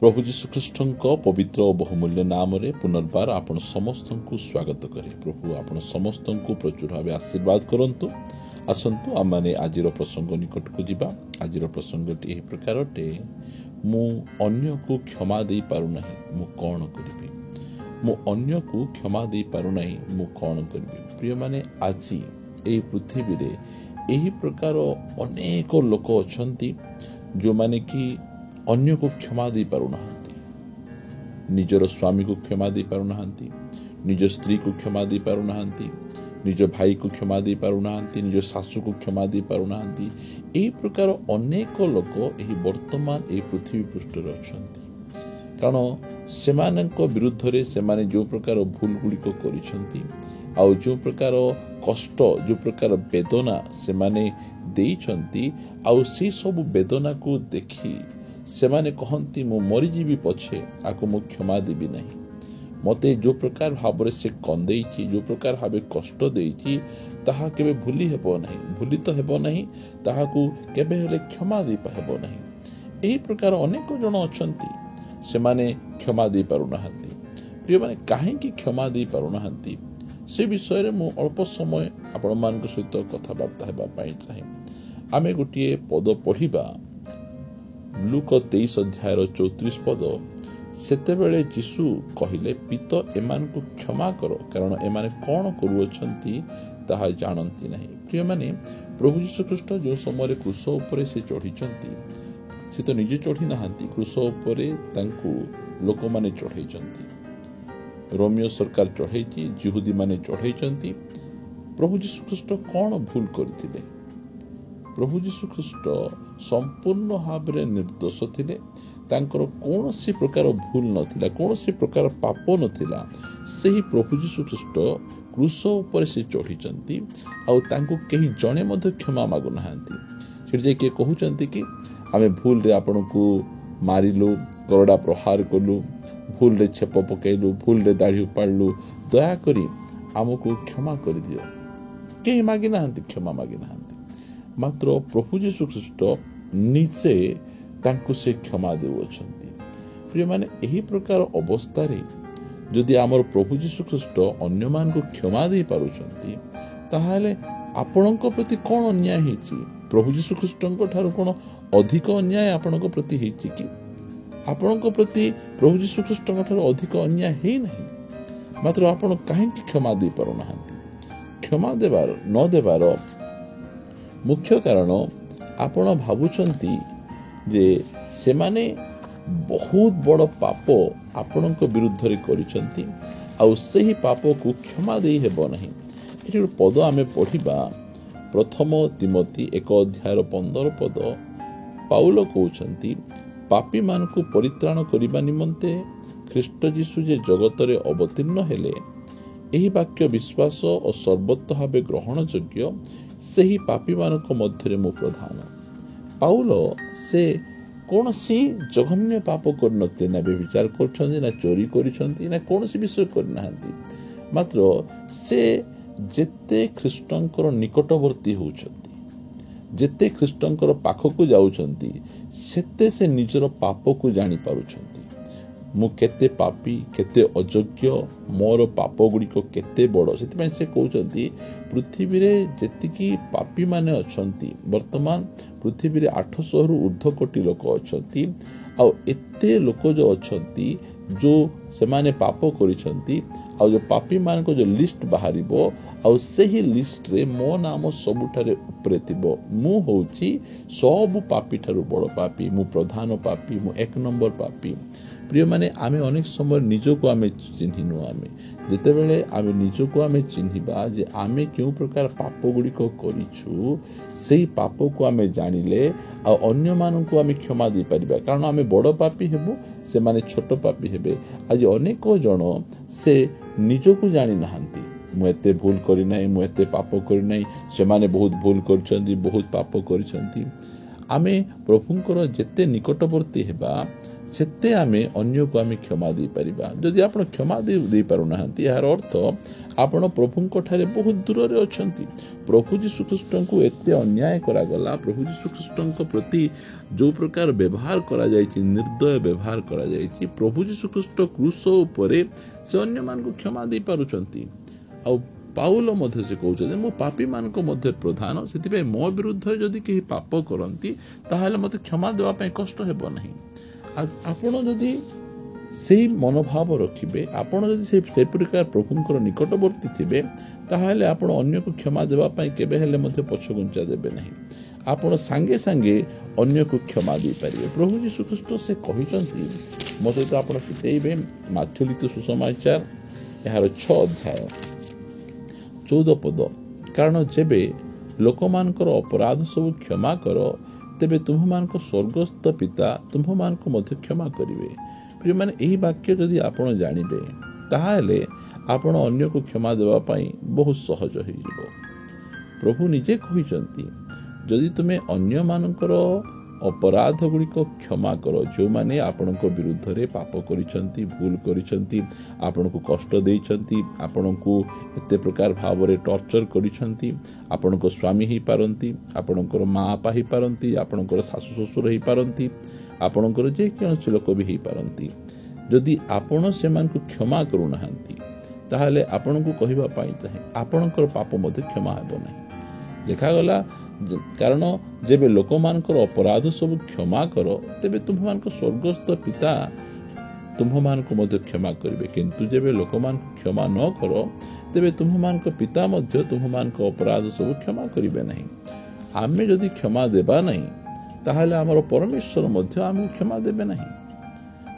प्रभु जीशुख्रीष्टଙ୍କ पवित्र और बहुमूल्य नाम रे पुनर्बार आपण समस्त को स्वागत करे। प्रभु आपण समस्त को प्रचुर भाव आशीर्वाद करंतु। आसंतु आम माने आजिर प्रसंग निकट को जीवा। आजिर प्रसंगटी एही प्रकारटे, मु अन्य को क्षमा दे पारु नहीं, मु कौन करिबि। मु अन्य को क्षमा दे पारु नहीं, मु कौन करिबि। प्रिय माने आजी एही पृथ्वी रे एही प्रकार अनेक लोक अछंती जो माने कि अन्य को क्षमा दे पारु नहांती। निजर स्वामी को क्षमा दे पारु नहांती, निज स्त्री को क्षमा दे पारु नहांती, निज भाई को क्षमा दे पारु नहांती, निज सासू को क्षमा दे पारु नहांती। एही प्रकार अनेक लोक एही वर्तमान एही पृथ्वी पृष्ठरे अछंती। कारण सेमानक विरुद्ध रे सेमाने जो प्रकार भूल गुड़िक करिसंती, आउ जो प्रकार कष्ट, जो प्रकार वेदना सेमाने देइछंती, आउ से सब वेदना को देखी सेमाने कहती मु मरीजीवी पछे आको मु क्षमा देवी नहीं। मते जो प्रकार भाव से कंदेइछि, जो प्रकार भाव कष्ट देइछि, ताहा केबे भूली हेबो नहीं। भूली तो हेबो नहीं, ताहा को केबे हेले क्षमा दे हेबो नहीं। एही प्रकार अनेक जन अछंती, सेमाने क्षमा दे पारु नहांती। प्रिय माने काहेकि क्षमा दे पारु नहांती, से विषय रे मु अल्प समय आपण मानक सहित कथाबार्ता हेबा पई चाहे। आमे गोटिए पद पढ़िबा लूक 23 अध्याय 34 पद। सेतेबेले यीशु कहिले, पिता एमान को क्षमा करो, कारण एमाने कौन करुअछंती ताहा जानती नहीं। प्रिय माने प्रभु यीशु ख्रीष्ट जो समय क्रूस उपरे से चढ़ीचंती, से तो निजे चढ़ी नहांती, क्रूस उपरे तांकु लोक माने चढ़ाइचंती। रोमियो सरकार चढ़ाइची, जिहुदी माने चढ़ाइचंती। प्रभु यीशु ख्रीष्ट कौन भूल करथिले? प्रभु यीशु ख्रीष्ट संपूर्ण भाव में निर्दोष थिले। तांकर कौन सी प्रकार भूल नथिला, कौन सी प्रकार पाप नथिला। सही प्रभु यीशु ख्रीष्ट क्रूस ऊपर से चढ़ीचंती, आउ तांको केही जणे मध्ये क्षमा मागु नहांती। सेठ जे के कहउचंती कि आमे भूल रे आपन को मारिलु, करड़ा प्रहार कलु, भूल रे छेप पकेलु, भूल रे दाढ़ी उपाड़लु, दया करी आमको क्षमा कर दियो। केही मागी नहांती, क्षमा मागी नहांती। मात्र प्रभु यीशु ख्रीष्ट निजे तांको से क्षमा देउछंती। प्रिय माने एही प्रकार अवस्था रे जदि आमर प्रभु यीशु ख्रीष्ट अन्य मान को क्षमा दे पारुछंती, ताहाले आपणक प्रति कोन अन्याय हेछि? प्रभु यीशु ख्रीष्टଙ୍କ ठारू कोन अधिक अन्याय आपणक प्रति हेछि कि? आपणक प्रति प्रभु यीशु ख्रीष्टଙ୍କ ठारू अधिक अन्याय हे नहीं। मात्र आपण काहेकि क्षमा दे पारु नहांती? क्षमा देबार न देबार मुख्य कारण आपण भावुचंती जे सेमाने बहुत बड़ पाप आपणक विरुद्ध रे करिसंती, आउ सही पाप को क्षमा देई हेबो नहीं। एठी पद आमे पढ़िबा प्रथम तिमोथी 1 अध्याय 15 पद। पाउल कहउचंती, पापी मान को परित्राण करिबा निमंते ख्रीष्ट यीशु जे जगत रे अवतीर्ण हेले, एही वाक्य विश्वास और सर्वत्र भावे ग्रहण योग्य, सेही पापी मानक मध्य मु प्रधान। पाउल से कौन सी जघन्य पाप करनते, ना व्यभिचार करछंती, ना चोरी करिसंती, ना कौन सी विषय करनाहांती। मात्र से जेते ख्रीष्टंकर निकटवर्ती होउछंती, जेते ख्रीष्टंकर पाखकु जाउछंती, सेते से निजर पाप को जानि पारुछंती। मु केते पापी, केते अयोग्य, मोर पाप गुड़िक केते बड़। से से कहउछंती पृथ्वी रे जेतिकी पापी माने अछंती, वर्तमान पृथ्वी रे 800 रु ऊर्ध्व कोटी लोक अछंती। आ एते लोक जो अछंती जो सेमाने पाप करिसंती, आ जो पापी मान को जो लिस्ट बाहरिबो, आ सेही लिस्ट रे मो नाम सबुठारे उपरे थिबो। मु होउची सब पापी ठारू बड़ पापी, मु प्रधान पापी, मु 1 नंबर पापी। प्रिय माने आमे अनेक समय निजको आमे चिन्हिनु। आमे जेतेबेले आमे निजको आमे चिन्हिबा जे आमे केउ प्रकार पाप गुड़ी को करिछु, सेही पाप को आमे जानिले आ अन्य मान को आमे क्षमा दे परिबा। कारण आमे बड़ पापी हेबु, से माने छोट पापी हेबे। आज अनेक जन से निजको जानि नहांती, मु एते भूल करि नाही, मु एते पाप करि नाही, से माने बहुत भूल करछंती, बहुत पाप करछंती। आमे प्रभुंकर जेते निकटवर्ती हेबा, ସେତେ ଆମେ ଅନ୍ୟକୁ ଆମେ କ୍ଷମା ଦେଇପାରିବା। ଯଦି ଆପଣ କ୍ଷମା ଦେଇପାରୁନାହାନ୍ତି, ଏହାର ଅର୍ଥ ଆପଣ ପ୍ରଭୁଙ୍କ ଠାରେ ବହୁତ ଦୂରରେ ଅଛନ୍ତି। ପ୍ରଭୁ ଯୀଶୁଖ୍ରୀଷ୍ଟଙ୍କୁ ଏତେ ଅନ୍ୟାୟ କରାଗଲା, ପ୍ରଭୁ ଯୀଶୁଖ୍ରୀଷ୍ଟଙ୍କ ପ୍ରତି ଯେଉଁ ପ୍ରକାର ବ୍ୟବହାର କରାଯାଇଛି, ନିର୍ଦ୍ଦୟ ବ୍ୟବହାର କରାଯାଇଛି, ପ୍ରଭୁ ଯୀଶୁଖ୍ରୀଷ୍ଟ କ୍ରୁଶ ଉପରେ ସେ ଅନ୍ୟମାନଙ୍କୁ କ୍ଷମା ଦେଇପାରୁଛନ୍ତି। ଆଉ ପାଉଲ ମଧ୍ୟ ସେ କହୁଛନ୍ତି, ମୁଁ ପାପୀମାନଙ୍କ ମଧ୍ୟରେ ପ୍ରଧାନ, ସେଥିପାଇଁ ମୋ ବିରୁଦ୍ଧରେ ଯଦି କେହି ପାପ କରନ୍ତି ତାହେଲେ ମୋତେ କ୍ଷମା ଦେବା ପାଇଁ କଷ୍ଟ ହେବ ନାହିଁ। ଆପଣ ଯଦି ସେଇ ମନୋଭାବ ରଖିବେ, ଆପଣ ଯଦି ସେ ପ୍ରକାର ପ୍ରଭୁଙ୍କର ନିକଟବର୍ତ୍ତୀ ଥିବେ, ତାହେଲେ ଆପଣ ଅନ୍ୟକୁ କ୍ଷମା ଦେବା ପାଇଁ କେବେ ହେଲେ ମଧ୍ୟ ପଛଘୁଞ୍ଚା ଦେବେ ନାହିଁ। ଆପଣ ସାଙ୍ଗେ ସାଙ୍ଗେ ଅନ୍ୟକୁ କ୍ଷମା ଦେଇପାରିବେ। ପ୍ରଭୁ ଯୀଶୁଖ୍ରୀଷ୍ଟ ସେ କହିଛନ୍ତି, ମୋ ସହିତ ଆପଣ ଫିଟେଇବେ ମାଥ୍ୟୁ ଲିଖିତ ସୁସମାଚାର ଏହାର 6 ଅଧ୍ୟାୟ 14 ପଦ, କାରଣ ଯେବେ ଲୋକମାନଙ୍କର ଅପରାଧ ସବୁ କ୍ଷମା କର, ତେବେ ତୁମମାନଙ୍କ ସ୍ୱର୍ଗସ୍ଥ ପିତା ତୁମମାନଙ୍କୁ ମଧ୍ୟ କ୍ଷମା କରିବେ। ପ୍ରିୟମାନେ, ଏହି ବାକ୍ୟ ଯଦି ଆପଣ ଜାଣିବେ, ତାହେଲେ ଆପଣ ଅନ୍ୟକୁ କ୍ଷମା ଦେବା ପାଇଁ ବହୁତ ସହଜ ହୋଇଯିବ। ପ୍ରଭୁ ନିଜେ କହିଛନ୍ତି, ଯଦି ତୁମେ ଅନ୍ୟମାନଙ୍କର ଅପରାଧ ଗୁଡ଼ିକ କ୍ଷମା କର, ଯେଉଁମାନେ ଆପଣଙ୍କ ବିରୁଦ୍ଧରେ ପାପ କରିଛନ୍ତି, ଭୁଲ କରିଛନ୍ତି, ଆପଣଙ୍କୁ କଷ୍ଟ ଦେଇଛନ୍ତି, ଆପଣଙ୍କୁ ଏତେ ପ୍ରକାର ଭାବରେ ଟର୍ଚର କରିଛନ୍ତି, ଆପଣଙ୍କ ସ୍ୱାମୀ ହେଇପାରନ୍ତି, ଆପଣଙ୍କର ମା ବାପା ହେଇପାରନ୍ତି, ଆପଣଙ୍କର ଶାଶୁ ଶ୍ୱଶୁର ହେଇପାରନ୍ତି, ଆପଣଙ୍କର ଯେକୌଣସି ଲୋକ ବି ହେଇପାରନ୍ତି। ଯଦି ଆପଣ ସେମାନଙ୍କୁ କ୍ଷମା କରୁନାହାନ୍ତି, ତାହେଲେ ଆପଣଙ୍କୁ କହିବା ପାଇଁ ଚାହେଁ, ଆପଣଙ୍କର ପାପ ମଧ୍ୟ କ୍ଷମା ହେବ ନାହିଁ। ଲେଖାଗଲା, କାରଣ ଯେବେ ଲୋକମାନଙ୍କର ଅପରାଧ ସବୁ କ୍ଷମା କର, ତେବେ ତୁମମାନଙ୍କ ସ୍ୱର୍ଗସ୍ଥ ପିତା ତୁମମାନଙ୍କୁ ମଧ୍ୟ କ୍ଷମା କରିବେ। କିନ୍ତୁ ଯେବେ ଲୋକମାନଙ୍କୁ କ୍ଷମା ନ କର, ତେବେ ତୁମମାନଙ୍କ ପିତା ମଧ୍ୟ ତୁମମାନଙ୍କ ଅପରାଧ ସବୁ କ୍ଷମା କରିବେ ନାହିଁ। ଆମେ ଯଦି କ୍ଷମା ଦେବା ନାହିଁ, ତାହେଲେ ଆମର ପରମେଶ୍ୱର ମଧ୍ୟ ଆମକୁ କ୍ଷମା ଦେବେ ନାହିଁ।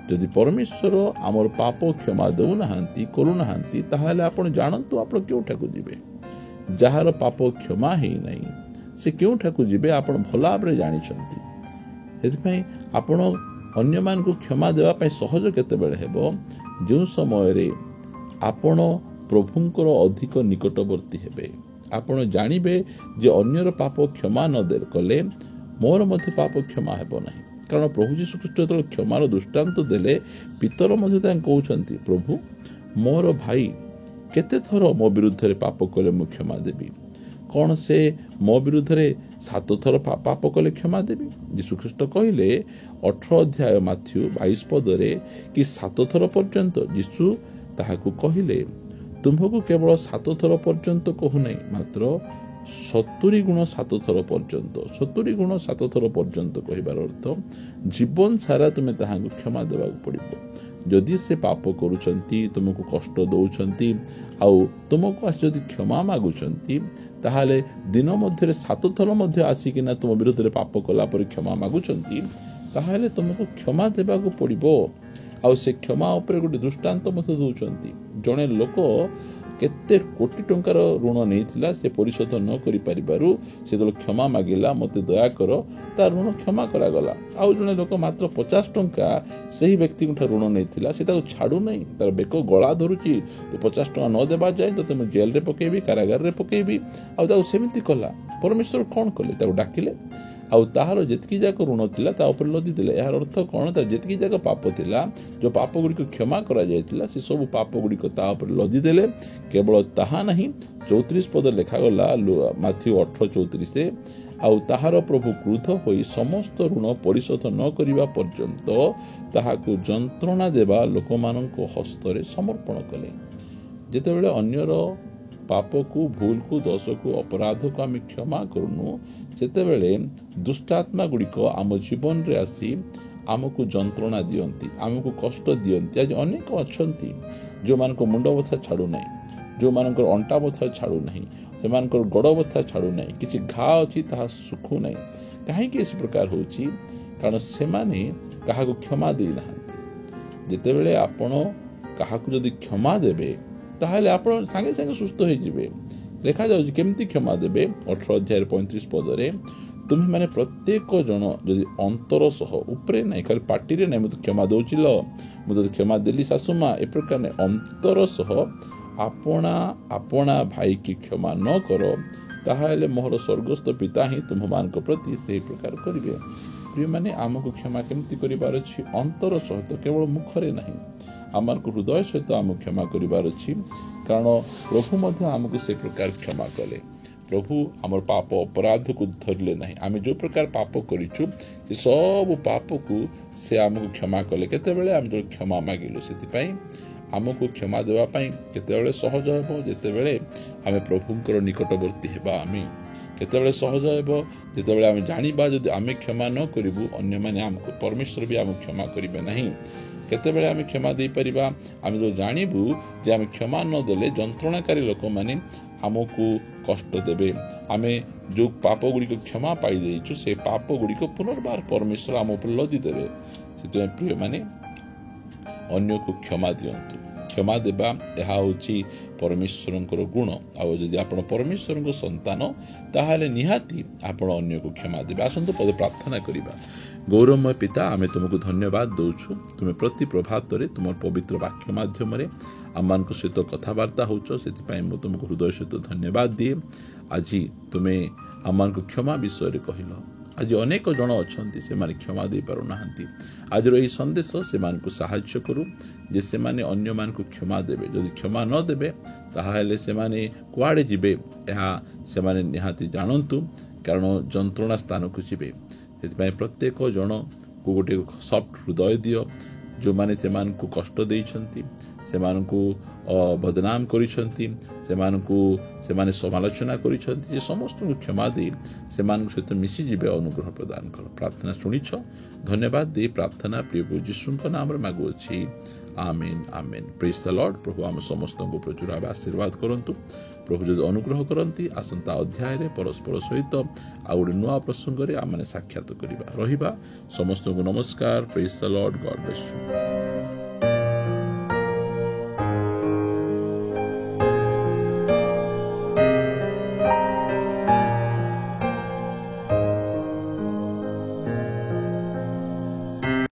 ଯଦି ପରମେଶ୍ୱର ଆମର ପାପ କ୍ଷମା ଦେଉନାହାନ୍ତି, କରୁନାହାନ୍ତି, ତାହେଲେ ଆପଣ ଜାଣନ୍ତୁ ଆପଣ କେଉଁଠାକୁ ଯିବେ। ଯାହାର ପାପ କ୍ଷମା ହେଇନାହିଁ, ସେ କେଉଁଠାକୁ ଯିବେ ଆପଣ ଭଲ ଭାବରେ ଜାଣିଛନ୍ତି। ସେଥିପାଇଁ ଆପଣ ଅନ୍ୟମାନଙ୍କୁ କ୍ଷମା ଦେବା ପାଇଁ ସହଜ କେତେବେଳେ ହେବ, ଯେଉଁ ସମୟରେ ଆପଣ ପ୍ରଭୁଙ୍କର ଅଧିକ ନିକଟବର୍ତ୍ତୀ ହେବେ। ଆପଣ ଜାଣିବେ ଯେ ଅନ୍ୟର ପାପ କ୍ଷମା ନ କଲେ ମୋର ମଧ୍ୟ ପାପ କ୍ଷମା ହେବ ନାହିଁ। କାରଣ ପ୍ରଭୁ ଯୀଶୁଖ୍ରୀଷ୍ଟ ଯେତେବେଳେ କ୍ଷମାର ଦୃଷ୍ଟାନ୍ତ ଦେଲେ, ପିତର ମଧ୍ୟ ତାଙ୍କୁ କହୁଛନ୍ତି, ପ୍ରଭୁ ମୋର ଭାଇ କେତେ ଥର ମୋ ବିରୁଦ୍ଧରେ ପାପ କଲେ ମୁଁ କ୍ଷମା ଦେବି? କ'ଣ ସେ ମୋ ବିରୁଦ୍ଧରେ 7 ଥର ପାପ କଲେ କ୍ଷମା ଦେବି? ଯୀଶୁଖ୍ରୀଷ୍ଟ କହିଲେ 18 ଅଧ୍ୟାୟ ମାଥ୍ୟୁ 22 ପଦରେ କି 7 ଥର ପର୍ଯ୍ୟନ୍ତ। ଯୀଶୁ ତାହାକୁ କହିଲେ, ତୁମ୍ଭକୁ କେବଳ 7 ଥର ପର୍ଯ୍ୟନ୍ତ କହୁନାହିଁ, ମାତ୍ର 70 ଗୁଣ 7 ଥର ପର୍ଯ୍ୟନ୍ତ। 70 ଗୁଣ 7 ଥର ପର୍ଯ୍ୟନ୍ତ କହିବାର ଅର୍ଥ ଜୀବନ ସାରା ତୁମେ ତାହାଙ୍କୁ କ୍ଷମା ଦେବାକୁ ପଡ଼ିବ। ଯଦି ସେ ପାପ କରୁଛନ୍ତି, ତୁମକୁ କଷ୍ଟ ଦେଉଛନ୍ତି, ଆଉ ତୁମକୁ ଆସି ଯଦି କ୍ଷମା ମାଗୁଛନ୍ତି, ତାହେଲେ ଦିନ ମଧ୍ୟରେ 7 ଥର ମଧ୍ୟ ଆସିକିନା ତୁମ ବିରୁଦ୍ଧରେ ପାପ କଲା ପରେ କ୍ଷମା ମାଗୁଛନ୍ତି, ତାହେଲେ ତୁମକୁ କ୍ଷମା ଦେବାକୁ ପଡ଼ିବ। ଆଉ ସେ କ୍ଷମା ଉପରେ ଗୋଟେ ଦୃଷ୍ଟାନ୍ତ ମଧ୍ୟ ଦେଉଛନ୍ତି। ଜଣେ ଲୋକ କେତେ କୋଟି ଟଙ୍କାର ଋଣ ନେଇଥିଲା, ସେ ପରିଶୋଧ ନ କରିପାରିବାରୁ ସେତେବେଳେ କ୍ଷମା ମାଗିଲା, ମୋତେ ଦୟାକର, ତା ଋଣ କ୍ଷମା କରାଗଲା। ଆଉ ଜଣେ ଲୋକ ମାତ୍ର 50 ଟଙ୍କା ସେହି ବ୍ୟକ୍ତିଙ୍କଠାରୁ ଋଣ ନେଇଥିଲା, ସେ ତାକୁ ଛାଡ଼ୁନାହିଁ, ତାର ବେକ ଗଳା ଧରୁଛି, 50 ଟଙ୍କା ନ ଦେବା ଯାଏ ତତେ ମୁଁ ଜେଲରେ ପକେଇବି, କାରାଗାରରେ ପକେଇବି। ଆଉ ତାକୁ ସେମିତି କଲା। ପରମେଶ୍ୱର କ'ଣ କଲେ? ତାକୁ ଡାକିଲେ, ଆଉ ତାହାର ଯେତିକି ଯାକ ଋଣ ଥିଲା ତା ଉପରେ ଲଦି ଦେଲେ। ଏହାର ଅର୍ଥ କ'ଣ? ତାର ଯେତିକି ଯାକ ପାପ ଥିଲା, ଯେଉଁ ପାପ ଗୁଡ଼ିକ କ୍ଷମା କରାଯାଇଥିଲା, ସେ ସବୁ ପାପ ଗୁଡ଼ିକ ତା ଉପରେ ଲଦି ଦେଲେ। କେବଳ ତାହା ନାହିଁ, 34 ପଦ ଲେଖାଗଲା ମାଥ୍ୟୁ 18:34, ଆଉ ତାହାର ପ୍ରଭୁ କ୍ରୁଦ୍ଧ ହୋଇ ସମସ୍ତ ଋଣ ପରିଶୋଧ ନ କରିବା ପର୍ଯ୍ୟନ୍ତ ତାହାକୁ ଯନ୍ତ୍ରଣା ଦେବା ଲୋକମାନଙ୍କ ହସ୍ତରେ ସମର୍ପଣ କଲେ। ଯେତେବେଳେ ଅନ୍ୟର ପାପକୁ, ଭୁଲକୁ, ଦୋଷକୁ, ଅପରାଧକୁ ଆମେ କ୍ଷମା କରୁନୁ, ସେତେବେଳେ ଦୁଷ୍ଟାତ୍ମା ଗୁଡ଼ିକ ଆମ ଜୀବନରେ ଆସି ଆମକୁ ଯନ୍ତ୍ରଣା ଦିଅନ୍ତି, ଆମକୁ କଷ୍ଟ ଦିଅନ୍ତି। ଆଜି ଅନେକ ଅଛନ୍ତି ଯେଉଁମାନଙ୍କ ମୁଣ୍ଡ ବଥା ଛାଡ଼ୁନାହିଁ, ଯେଉଁମାନଙ୍କର ଅଣ୍ଟା ବଥା ଛାଡ଼ୁନାହିଁ, ସେମାନଙ୍କର ଗୋଡ଼ ବଥା ଛାଡ଼ୁନାହିଁ, କିଛି ଘା ଅଛି ତାହା ଶୁଖୁନାହିଁ। କାହିଁକି ଏ ପ୍ରକାର ହେଉଛି? କାରଣ ସେମାନେ କାହାକୁ କ୍ଷମା ଦେଇନାହାନ୍ତି। ଯେତେବେଳେ ଆପଣ କାହାକୁ ଯଦି କ୍ଷମା ଦେବେ, ତାହେଲେ ଆପଣ ସାଙ୍ଗେ ସାଙ୍ଗେ ସୁସ୍ଥ ହୋଇଯିବେ। ଲେଖାଯାଉଛି କେମିତି କ୍ଷମା ଦେବେ? 18 ଅଧ୍ୟାୟରେ 35 ପଦରେ, ତୁମେମାନେ ପ୍ରତ୍ୟେକ ଜଣ ଯଦି ଅନ୍ତର ସହ, ଉପରେ ନାହିଁ, ଖାଲି ପାଟିରେ ନାହିଁ, ମୁଁ ତ କ୍ଷମା ଦେଉଛି ଲ, ମୁଁ ତତେ କ୍ଷମା ଦେଲି ଶାଶୁମା, ଏ ପ୍ରକାର ନାହିଁ, ଅନ୍ତର ସହ ଆପଣା ଭାଇକି କ୍ଷମା ନ କର, ତାହେଲେ ମୋହର ସ୍ୱର୍ଗସ୍ଥ ପିତା ହିଁ ତୁମମାନଙ୍କ ପ୍ରତି ସେହି ପ୍ରକାର କରିବେ। प्रिय माने आमको क्षमा केमती करिवार अछि अंतर सहित केवल मुखरे नहीं आमको हृदय सहित आम क्षमा करिवार अछि कारण प्रभु मध्य आमको से प्रकार क्षमा कले प्रभु आमर पाप अपराध को धरले नहीं आम जो प्रकार पाप करिछु से सब पाप को से आमको क्षमा कले केतेबेले आम जो क्षमा मागिलु सेति आमको क्षमा देवा केतेबेले सहज हेबो जेतेबेले आम प्रभुंकर निकटवर्ती हेबा आमे केतेबेले सहज हेबो जेतेबेले आम जानिबा जदि आमे क्षमा न करिबु अन्य माने आमको परमेश्वर भी आम क्षमा करिबे नहीं केतेबेले आम क्षमा दे परिबा आम जो जानिबु जे आम क्षमा न देले जंत्रणाकारी लोक माने आमको कष्ट देबे आमे जो पाप गुड़िक क्षमा पाई देइछु से पाप गुड़िक पुनर्बार परमेश्वर आम उपर लदी देबे सेति प्रिय माने अन्य को क्षमा दियंतु क्षमा देबा यह होची परमेश्वरंकर गुण आउ जदि आपण परमेश्वरंकर संतान ताहाले निहाती आपण अन्य को क्षमा देबे आसंतु पद प्रार्थना करिबा गौरवमय पिता आमे तुमको धन्यवाद दउछु तुमे प्रति प्रभात रे तुम पवित्र वाक्य माध्यम रे आमान को सहित कथबार्ता होचो सेति पई मु तुमको हृदय सहित धन्यवाद दिए आज तुमे आमान को क्षमा विषय रे कहिलो आज अनेक जन अछंती से माने क्षमा दे पारु नाहंती आज रो एही संदेश से मान को सहायता करू जे से माने अन्य मान को क्षमा देबे जदि क्षमा न देबे ताहाले से माने कुआडे जिबे एहा से माने निहाती जानंतु कारण जंत्रणा स्थान को जिबे सेति प्रत्येक जन को गोटे सॉफ्ट हृदय दियो जो माने से मान को कष्ट देइछंती से मान को बदनाम करिछंती से मान को से माने समालोचना करिछंती जे समस्त को क्षमा दे से मान सहित मिसी जिबे अनुग्रह प्रदान कर प्रार्थना सुनिछ धन्यवाद दे प्रार्थना प्रिय प्रभु यीशु के नाम रे मागु अछि आमेन आमेन प्रेज द लॉर्ड प्रभु हम समस्त को प्रचुर आशीर्वाद करंतु प्रभु जदि अनुग्रह करंती आसंता अध्याय रे परस्पर सहित आ गोटे नुआ प्रसंग रे आमने साक्षात करिबा रहिबा समस्त को नमस्कार praise the Lord God bless you.